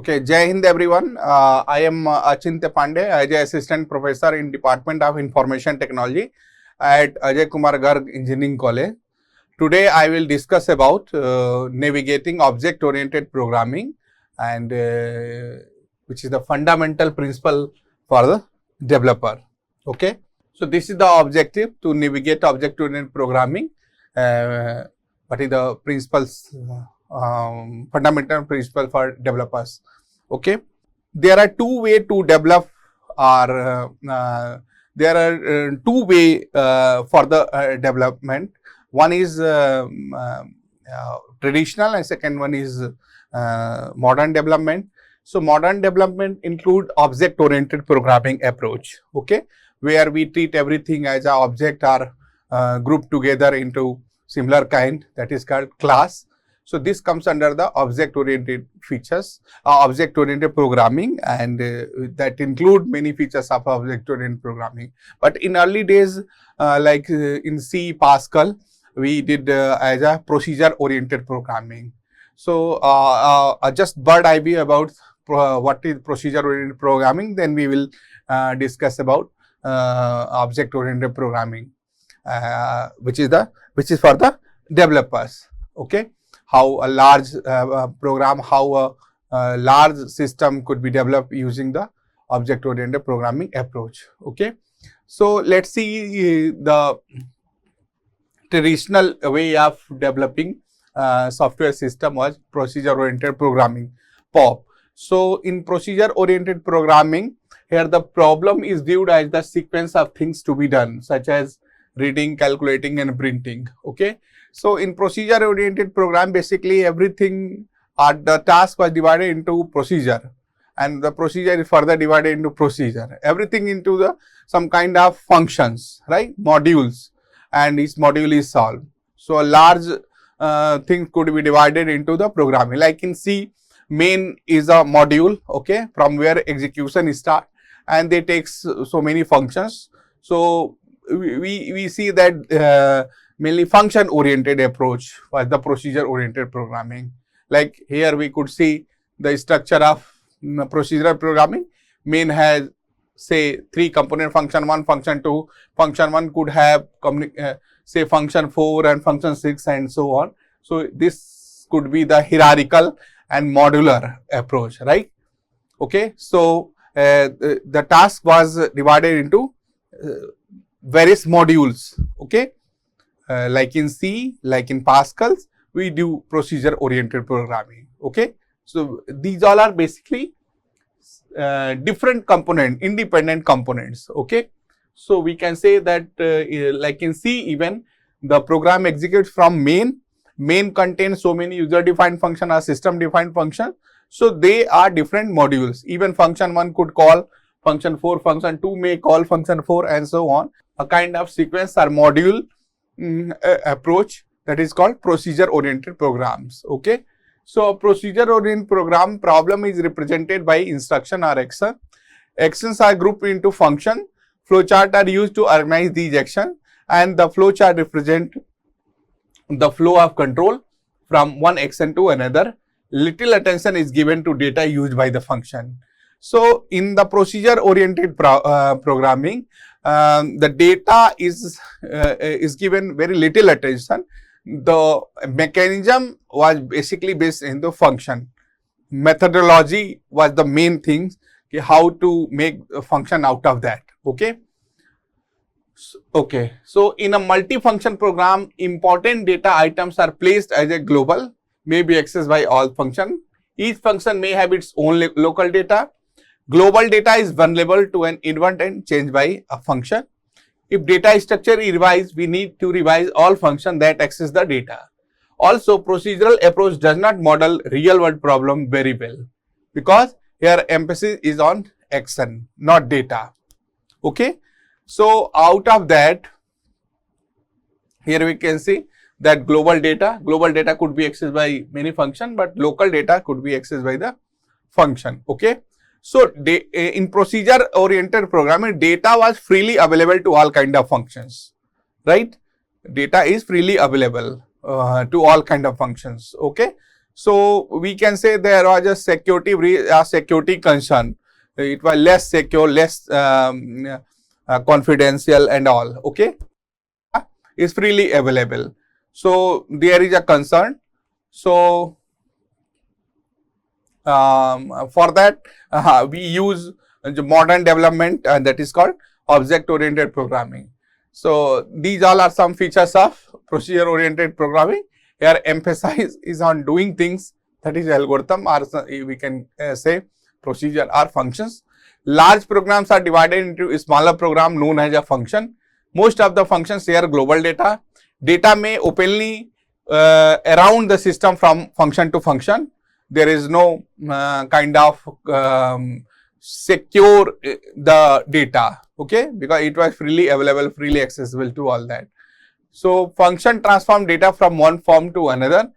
Okay, Jai Hind everyone. I am Achintya Pandey, as an assistant professor in Department of Information Technology at Ajay Kumar Garg Engineering College. Today I will discuss about navigating object-oriented programming and which is the fundamental principle for the developer. Okay, so this is the objective to navigate object-oriented programming. What is the principles? Fundamental principle for developers. Okay, there are two ways to develop, or there are two ways for the development. One is traditional and second one is modern development. So modern development include object oriented programming approach, okay, where we treat everything as an object or grouped together into similar kind, that is called class. So this comes under the object-oriented features, object-oriented programming, and that include many features of object-oriented programming. But in early days, like in C, Pascal, we did as a procedure-oriented programming. So just bird eye view about what is procedure-oriented programming. Then we will discuss about object-oriented programming, which is for the developers. Okay. How a large program, how a large system could be developed using the object-oriented programming approach. Okay, so let's see the traditional way of developing software system was procedure-oriented programming, POP. So in procedure-oriented programming, here the problem is viewed as the sequence of things to be done, such as reading, calculating, and printing. Okay. So in procedure-oriented program, basically everything the task was divided into procedure, and the procedure is further divided into procedure. Everything into the some kind of functions, right? Modules, and each module is solved. So a large thing could be divided into the programming. Like in C, main is a module, okay, from where execution start, and they take so many functions. So we see that mainly function oriented approach was the procedure oriented programming. Like here we could see the structure of procedural programming. Main has say 3 component: function 1, function 2. Function 1 could have say function 4 and function 6 and so on. So this could be the hierarchical and modular approach, right? Okay, so the task was divided into various modules. Okay. Like in C, like in Pascal, we do procedure-oriented programming. Okay, so these all are basically different component, independent components. Okay, so we can say that like in C, even the program executes from main. Main contains so many user-defined function or system-defined function. So they are different modules. Even function 1 could call function 4, function 2 may call function 4, and so on. A kind of sequence or module approach that is called procedure oriented programs. Okay, so a procedure oriented program problem is represented by instruction or action. Actions are grouped into function. Flowchart are used to organize these actions, and the flowchart represent the flow of control from one action to another. Little attention is given to data used by the function. So in the procedure oriented programming, the data is given very little attention. The mechanism was basically based in the function. Methodology was the main thing, how to make a function out of that. Okay. Okay. So in a multi-function program, important data items are placed as a global, may be accessed by all function. Each function may have its own local data. Global data is vulnerable to an inadvertent change by a function. If data structure is revised, we need to revise all functions that access the data. Also, procedural approach does not model real world problem very well, because here emphasis is on action, not data. Okay. So out of that, here we can see that global data could be accessed by many functions, but local data could be accessed by the function. Okay. So in procedure oriented programming, data was freely available to all kind of functions, right? Data is freely available to all kind of functions. Okay. So we can say there was a security concern. It was less secure, less confidential and all. Okay, is freely available. So there is a concern. So for that we use the modern development that is called object oriented programming. So these all are some features of procedure oriented programming. Here emphasis is on doing things, that is algorithm, or we can say procedure or functions. Large programs are divided into smaller program known as a function. Most of the functions share global data. Data may openly around the system from function to function. There is no kind of secure the data, okay, because it was freely available, freely accessible to all that. So function transform data from one form to another,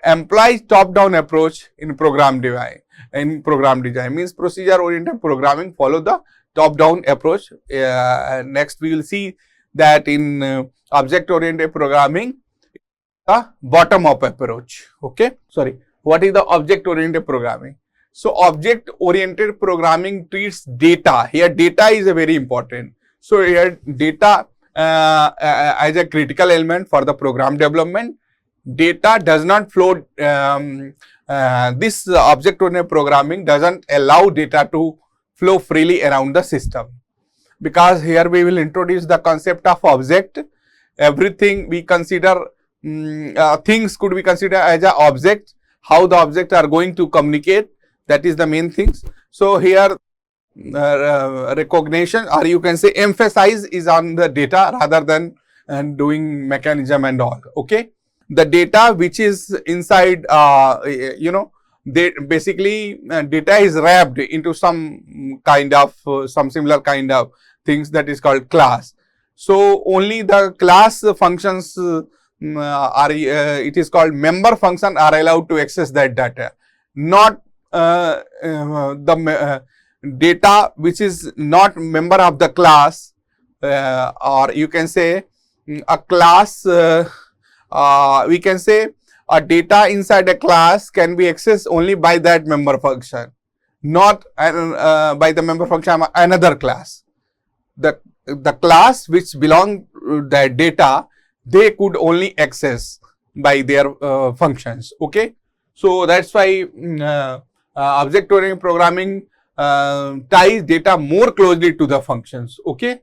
employs top-down approach in program design. Means procedure oriented programming follow the top-down approach. Next we will see that in object oriented programming, the bottom-up approach. Okay, sorry. What is the object oriented programming? So object oriented programming treats data. Here data is a very important. So here data as a critical element for the program development. Data does not flow. This object oriented programming doesn't allow data to flow freely around the system, because here we will introduce the concept of object. Everything we consider, things could be considered as an object. How the objects are going to communicate, that is the main things. So here recognition, or you can say emphasis, is on the data rather than doing mechanism and all. Okay, the data which is inside, they basically data is wrapped into some kind of some similar kind of things that is called class. So only the class functions it is called member function are allowed to access that data, not the data which is not member of the class, or you can say a class, we can say a data inside a class can be accessed only by that member function, not by the member function of another class. The class which belong to that data, they could only access by their functions. Okay, so that's why object oriented programming ties data more closely to the functions, okay,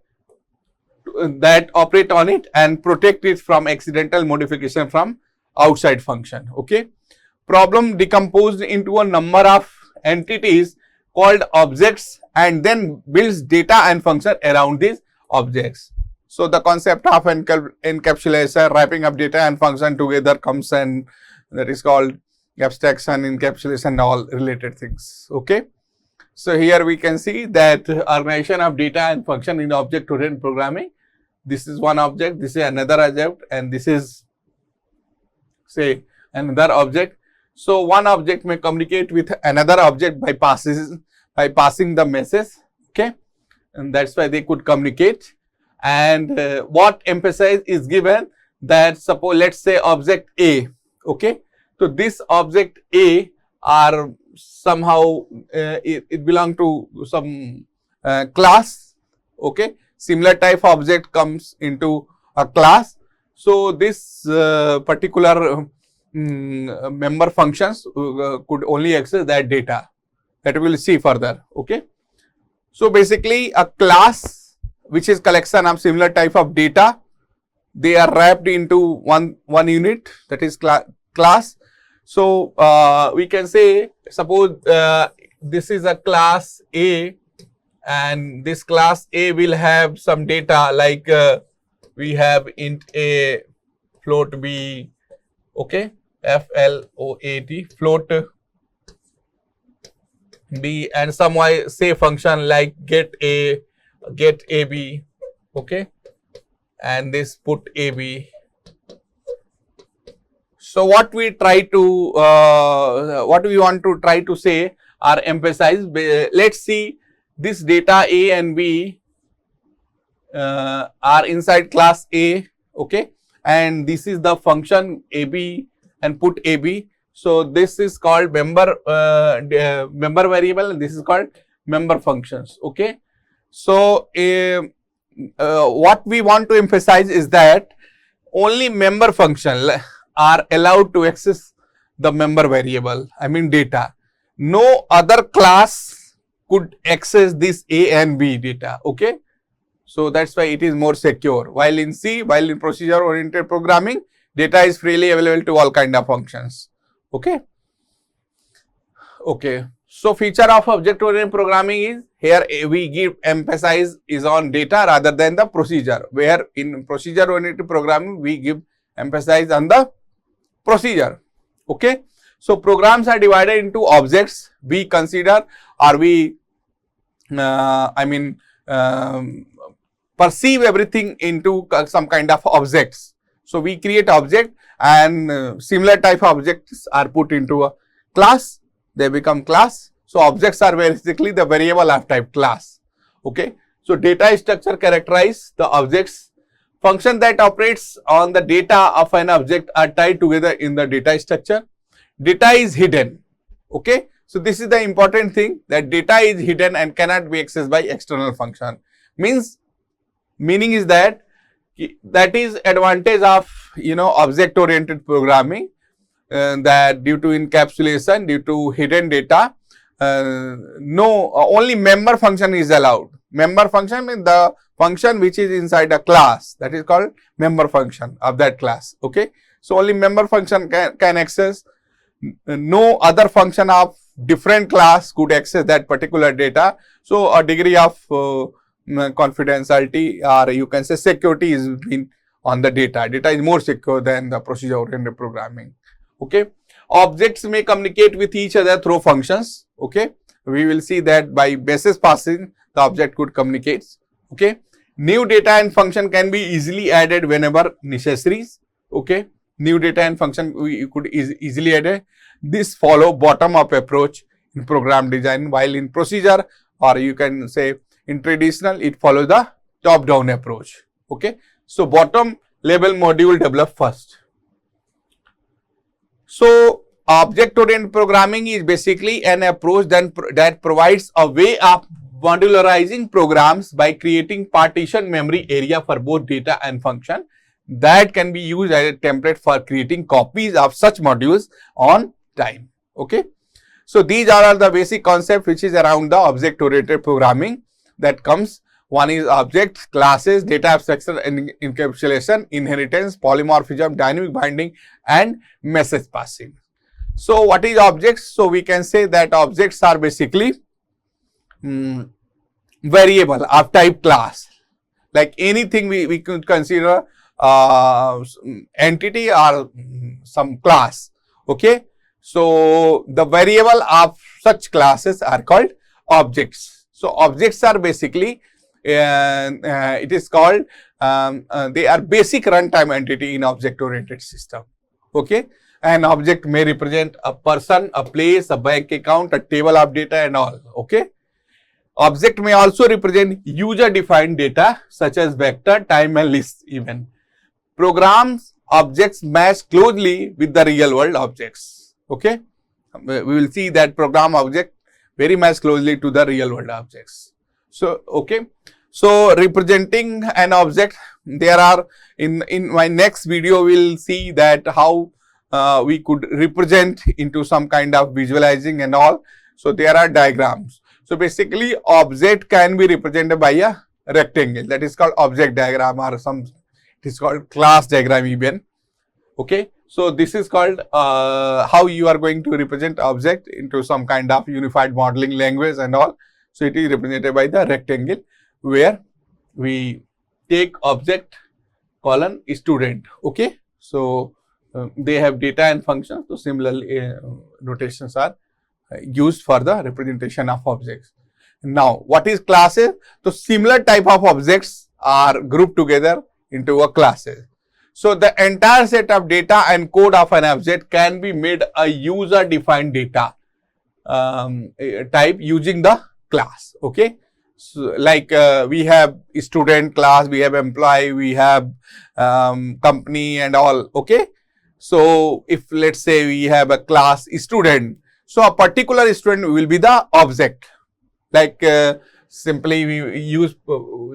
that operate on it, and protect it from accidental modification from outside function. Okay, problem decomposed into a number of entities called objects, and then builds data and function around these objects. So the concept of encapsulation, wrapping up data and function together comes, and that is called abstraction, encapsulation, all related things. Okay, so here we can see that organization of data and function in object oriented programming. This is one object, this is another object, and this is, say, another object. So one object may communicate with another object by passing the message. Okay, and that's why they could communicate. And what emphasis is given, that suppose let's say object A. Okay, so this object A are somehow it belong to some class. Okay, similar type object comes into a class. So this particular member functions could only access that data, that we will see further. Okay, so basically a class which is collection of similar type of data, they are wrapped into one unit, that is class. So we can say, suppose this is a class A, and this class A will have some data like we have int A, float B, okay, float, float B, and some say function like get A, get AB, okay, and this put AB. So what we try to what we want to try to say or emphasize, let's see, this data A and B are inside class A, okay, and this is the function AB and put AB. So this is called member member variable, and this is called member functions. Okay. So what we want to emphasize is that only member function are allowed to access the member variable, I mean data. No other class could access this A and B data. Okay. So that's why it is more secure. While in C, while in procedure oriented programming, data is freely available to all kind of functions. Okay. Okay. So feature of object oriented programming is here we give emphasis is on data rather than the procedure, where in procedure oriented programming we give emphasis on the procedure. Okay. So programs are divided into objects. We consider or we perceive everything into some kind of objects. So we create object, and similar type of objects are put into a class, they become class. So objects are basically the variable of type class. Okay. So data structure characterize the objects. Function that operates on the data of an object are tied together in the data structure. Data is hidden. Okay. So this is the important thing, that data is hidden and cannot be accessed by external function. Meaning is that is advantage of object oriented programming, that due to encapsulation, due to hidden data, only member function is allowed. Member function means the function which is inside a class, that is called member function of that class. Okay. So only member function can access. No other function of different class could access that particular data. So a degree of confidentiality, or you can say security, is been on the data. Data is more secure than the procedure oriented programming. Okay. Objects may communicate with each other through functions. Okay. We will see that by basis passing the object could communicate. Okay. New data and function can be easily added whenever necessary. Okay. New data and function we could easily add. This follow bottom up approach in program design, while in procedure, or you can say in traditional, it follows the top down approach. Okay. So bottom level module develop first. So object oriented programming is basically an approach that provides a way of modularizing programs by creating partition memory area for both data and function that can be used as a template for creating copies of such modules on time. Okay. So these are all the basic concepts which is around the object oriented programming that comes. One is objects, classes, data abstraction and encapsulation, inheritance, polymorphism, dynamic binding, and message passing. So what is objects? So we can say that objects are basically variable of type class. Like anything we could consider entity or some class. Okay. So the variable of such classes are called objects. So objects are basically it is called they are basic runtime entity in object oriented system. Okay. An object may represent a person, a place, a bank account, a table of data and all. Okay. Object may also represent user defined data such as vector, time and list even. Programs objects match closely with the real world objects. Okay. We will see that program object very much closely to the real world objects. So, okay. So, representing an object, there are in my next video we will see that how we could represent into some kind of visualizing and all. So, there are diagrams. So, basically object can be represented by a rectangle, that is called object diagram, or it is called class diagram even. Okay. So, this is called how you are going to represent object into some kind of unified modeling language and all. So, it is represented by the rectangle, where we take object colon student. Okay. So, they have data and functions. So, similarly notations are used for the representation of objects. Now, what is classes? So, similar type of objects are grouped together into a classes. So, the entire set of data and code of an object can be made a user defined data type using the class. Okay. So, like we have student class, we have employee, we have company and all. Okay. So if let's say we have a class student, so a particular student will be the object. Like simply we use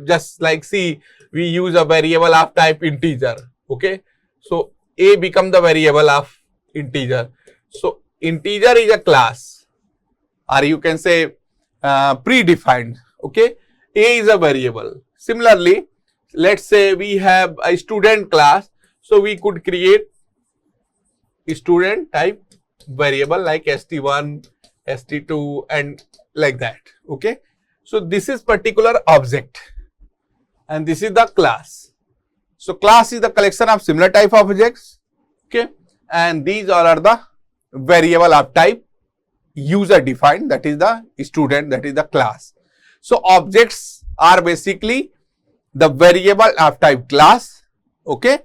just like see, we use a variable of type integer. Okay, so a become the variable of integer. So integer is a class, or you can say predefined. Okay, a is a variable. Similarly, let's say we have a student class, so we could create student type variable like st1, st2 and like that. Okay, so this is particular object and this is the class. So class is the collection of similar type of objects. Okay, and these all are the variable of type user defined, that is the student, that is the class. So objects are basically the variable of type class. Okay,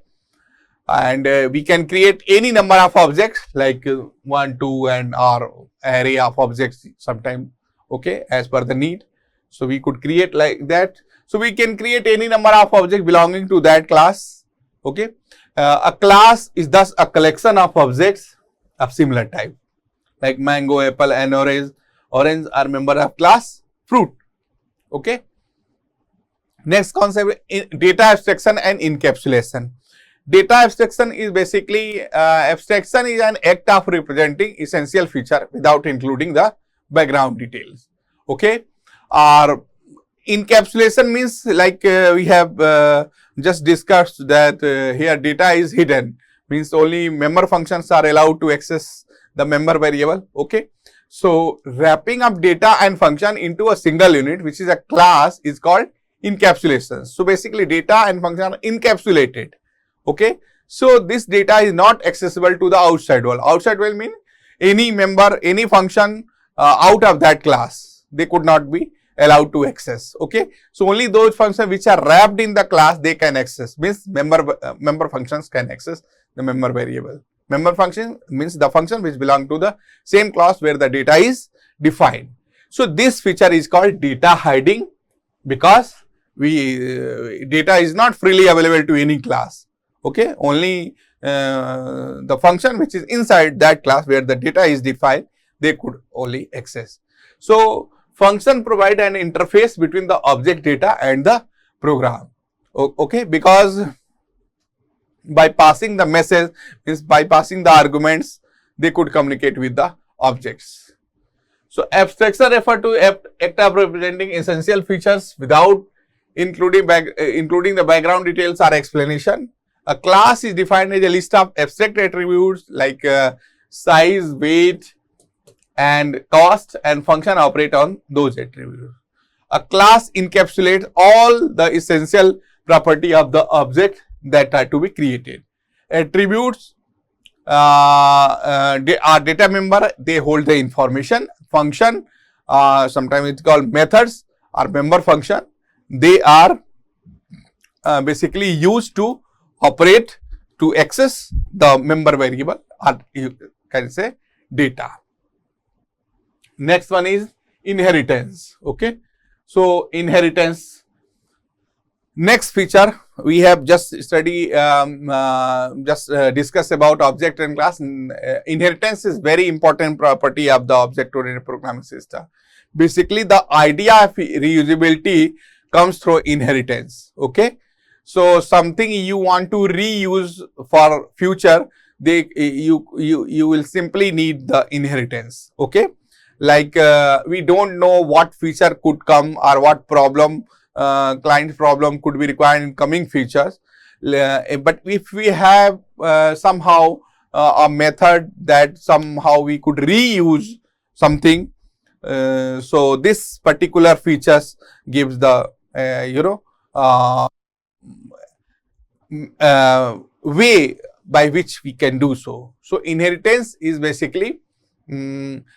and we can create any number of objects like 1, 2 and or array of objects sometime. Okay, as per the need. So we could create like that. So we can create any number of objects belonging to that class. Okay, a class is thus a collection of objects of similar type, like mango, apple and orange. Orange are member of class fruit. Okay. Next concept, data abstraction and encapsulation. Data abstraction is basically abstraction is an act of representing essential feature without including the background details. Okay, or encapsulation means like we have just discussed that here data is hidden, means only member functions are allowed to access the member variable. Okay, so wrapping up data and function into a single unit, which is a class, is called encapsulation. So basically data and function are encapsulated. Okay, so this data is not accessible to the outside world. Outside world mean any member, any function out of that class, they could not be allowed to access. Okay, so only those functions which are wrapped in the class they can access, means member functions can access the member variable. Member function means the function which belong to the same class where the data is defined. So this feature is called data hiding, because data is not freely available to any class. Okay, only the function which is inside that class where the data is defined, they could only access. So function provide an interface between the object data and the program. Okay, because by passing the message, means by passing the arguments, they could communicate with the objects. So abstraction refer to act of representing essential features without including the background details or explanation. A class is defined as a list of abstract attributes like size, weight and cost, and function operate on those attributes. A class encapsulates all the essential property of the object that are to be created. Attributes are data member, they hold the information. Function, sometimes it's called methods or member function, they are basically used to operate to access the member variable, or you can say data. Next one is inheritance. Okay, so inheritance, next feature we have just discussed about object and class. Inheritance is very important property of the object oriented programming system. Basically the idea of reusability comes through inheritance. Okay, so something you want to reuse for future, you will simply need the inheritance. Okay, like we don't know what feature could come or what problem, client problem could be required in coming features, but if we have somehow a method that somehow we could reuse something, so this particular features gives the way by which we can do so. So inheritance is basically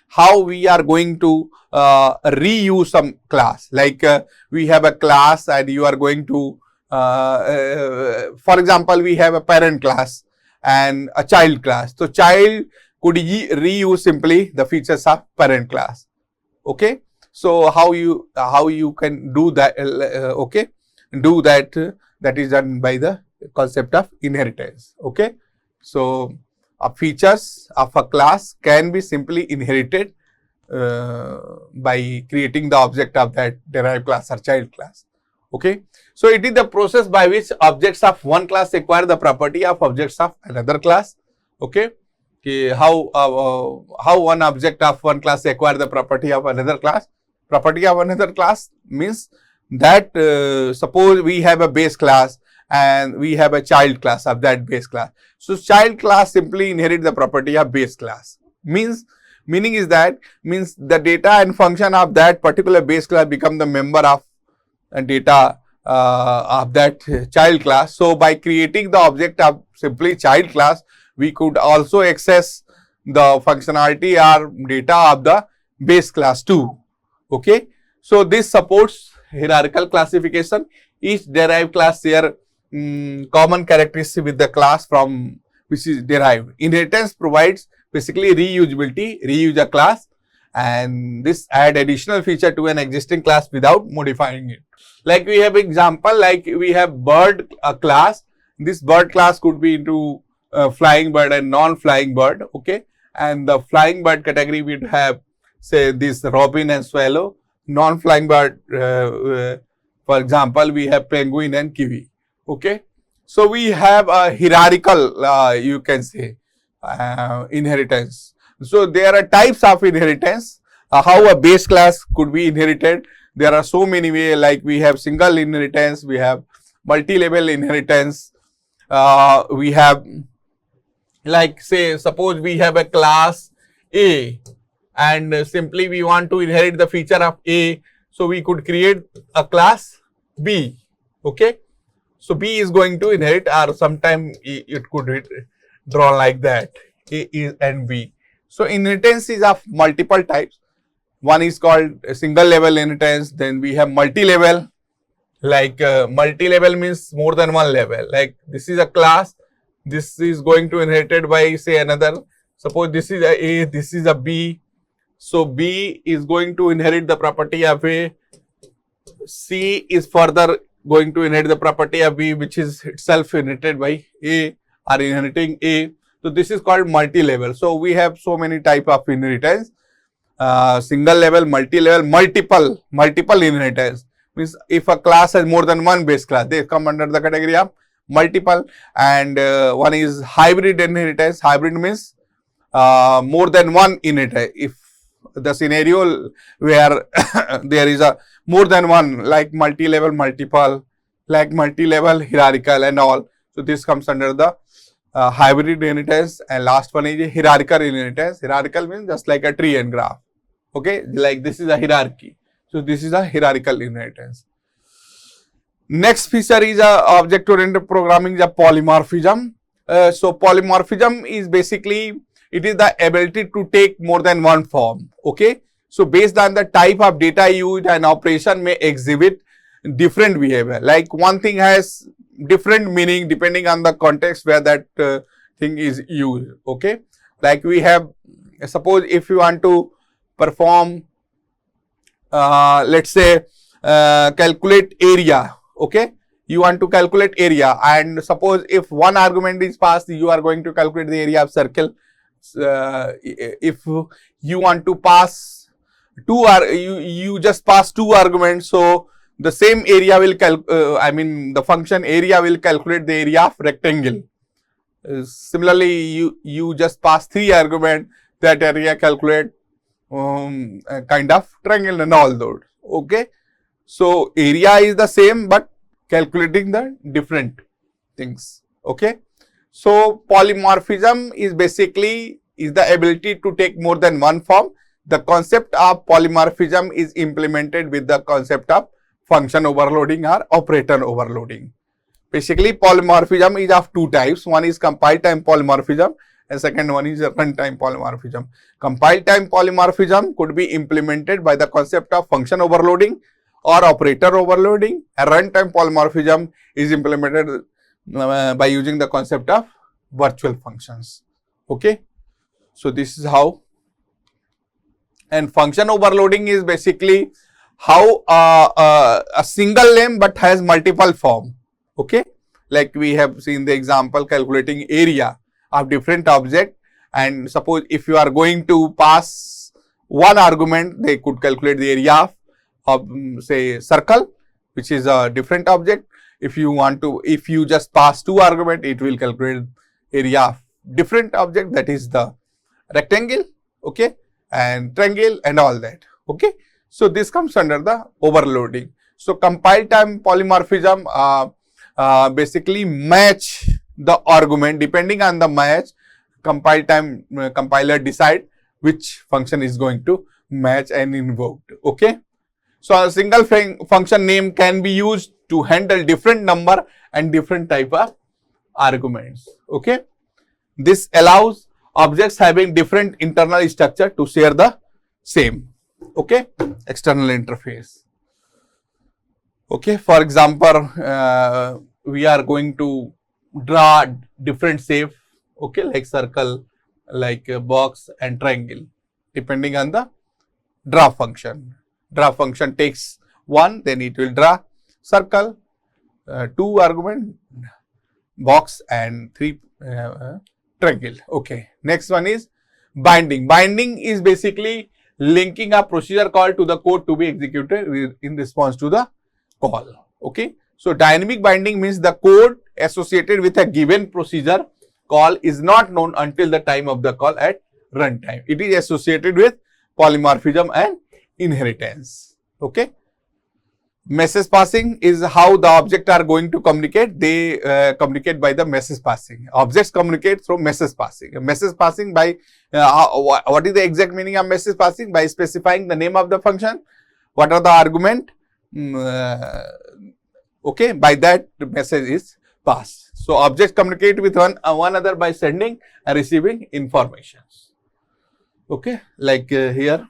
how we are going to reuse some class, like we have a class and you are going to for example we have a parent class and a child class. So child could reuse simply the features of parent class. Okay, so how you can do that, okay, do that, that is done by the concept of inheritance. Okay, so features of a class can be simply inherited by creating the object of that derived class or child class. Okay. So, it is the process by which objects of one class acquire the property of objects of another class. Okay. How one object of one class acquire the property of another class? Property of another class means that suppose we have a base class and we have a child class of that base class. So, child class simply inherit the property of base class. Meaning is that the data and function of that particular base class become the member of data of that child class. So, by creating the object of simply child class, we could also access the functionality or data of the base class too. Okay. So, this supports hierarchical classification. Each derived class share common characteristic with the class from which is derived. Inheritance provides basically reusability, reuse a class, and this add additional feature to an existing class without modifying it. Like we have example, like we have bird class. This bird class could be into flying bird and non-flying bird. Okay, and the flying bird category would have say this robin and swallow. Non-flying bird, for example, we have penguin and kiwi. Okay, so we have a hierarchical, you can say, inheritance. So there are types of inheritance. How a base class could be inherited. There are so many ways, like we have single inheritance, we have multi-level inheritance, we have, like say suppose we have a class A and simply we want to inherit the feature of A, so we could create a class B. Okay, so B is going to inherit, or sometime it could draw like that, A and B. So inheritance is of multiple types. One is called a single level inheritance, then we have multi-level, like multi-level means more than one level, like this is a class, this is going to inherited by say another, suppose this is a, this is a B, so B is going to inherit the property of A, C is further going to inherit the property of B, which is itself inherited by A or inheriting A. So this is called multi-level. So we have so many type of inheritance. Single level, multi-level, multiple inheritance means if a class has more than one base class, they come under the category of multiple. And one is hybrid inheritance. Hybrid means more than one inheritance. If the scenario where there is a more than one, like multi-level, multiple, like multi-level, hierarchical and all. So this comes under the hybrid inheritance. And last one is hierarchical inheritance. Hierarchical means just like a tree and graph. Okay, like this is a hierarchy. So this is a hierarchical inheritance. Next feature is a object-oriented programming, the polymorphism. So polymorphism is basically, it is the ability to take more than one form. Okay, so based on the type of data used, an operation may exhibit different behavior. Like one thing has different meaning depending on the context where that thing is used. Okay, like we have, suppose if you want to perform, let's say calculate area. Okay, you want to calculate area, and suppose if one argument is passed, you are going to calculate the area of circle. If you want to pass two, you just pass two arguments, so the same area will the function area will calculate the area of rectangle. Similarly, you just pass three arguments, that area calculate kind of triangle and all those. Okay, so area is the same but calculating the different things. Okay, so polymorphism is basically the ability to take more than one form. The concept of polymorphism is implemented with the concept of function overloading or operator overloading. Basically, polymorphism is of two types. One is compile time polymorphism and second one is runtime polymorphism. Compile time polymorphism could be implemented by the concept of function overloading or operator overloading. A runtime polymorphism is implemented by using the concept of virtual functions. Okay, so this is how. And function overloading is basically how a single name but has multiple form. Okay, like we have seen the example calculating area. of different object, and suppose if you are going to pass one argument, they could calculate the area of say circle, which is a different object. If you just pass two argument, it will calculate area of different object, that is the rectangle, okay, and triangle and all that, okay. So this comes under the overloading. So compile time polymorphism basically match the argument. Depending on the match, compile time compiler decide which function is going to match and invoked, okay. So a single function name can be used to handle different number and different type of arguments, okay. This allows objects having different internal structure to share the same, okay, external interface. Okay, for example, we are going to draw different shape, okay, like circle, like a box and triangle, depending on the draw function. Draw function takes one, then it will draw circle, two argument, box and three triangle, okay. Next one is binding. Binding is basically linking a procedure call to the code to be executed in response to the call, okay. So dynamic binding means the code associated with a given procedure call is not known until the time of the call at runtime. It is associated with polymorphism and inheritance, okay. Message passing is how the objects are going to communicate. They communicate by the message passing. Objects communicate through message passing. Message passing by what is the exact meaning of message passing? By specifying the name of the function, what are the argument, okay, by that the message is passed. So objects communicate with one another by sending and receiving informations, okay, like here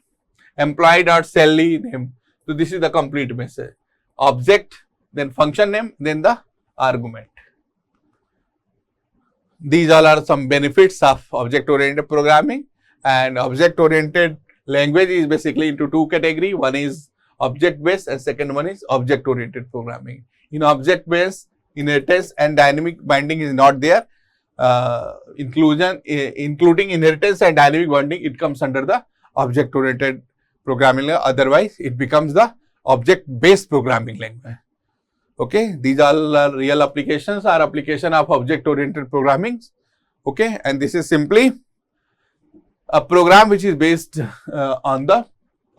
employee.Sally name. So this is the complete message. Object, then function name, then the argument. These all are some benefits of object oriented programming. And object oriented language is basically into two categories. One is object based and second one is object oriented programming. In object based, inheritance and dynamic binding is not there. Including inheritance and dynamic binding, it comes under the object oriented programming. Otherwise, it becomes the object based programming language, okay. These all are real applications or application of object oriented programming, okay. And this is simply a program which is based on the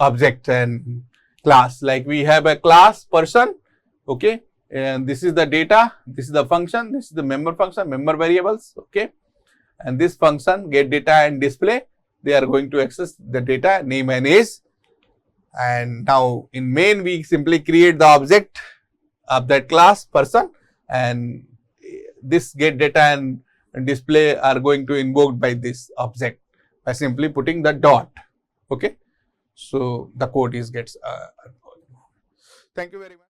object and class. Like we have a class person, okay, and this is the data, this is the function, this is the member function, member variables, okay. And this function get data and display, they are going to access the data name and age. And now in main we simply create the object of that class person, and this get data and display are going to invoked by this object by simply putting the dot, okay. So the code is gets thank you very much.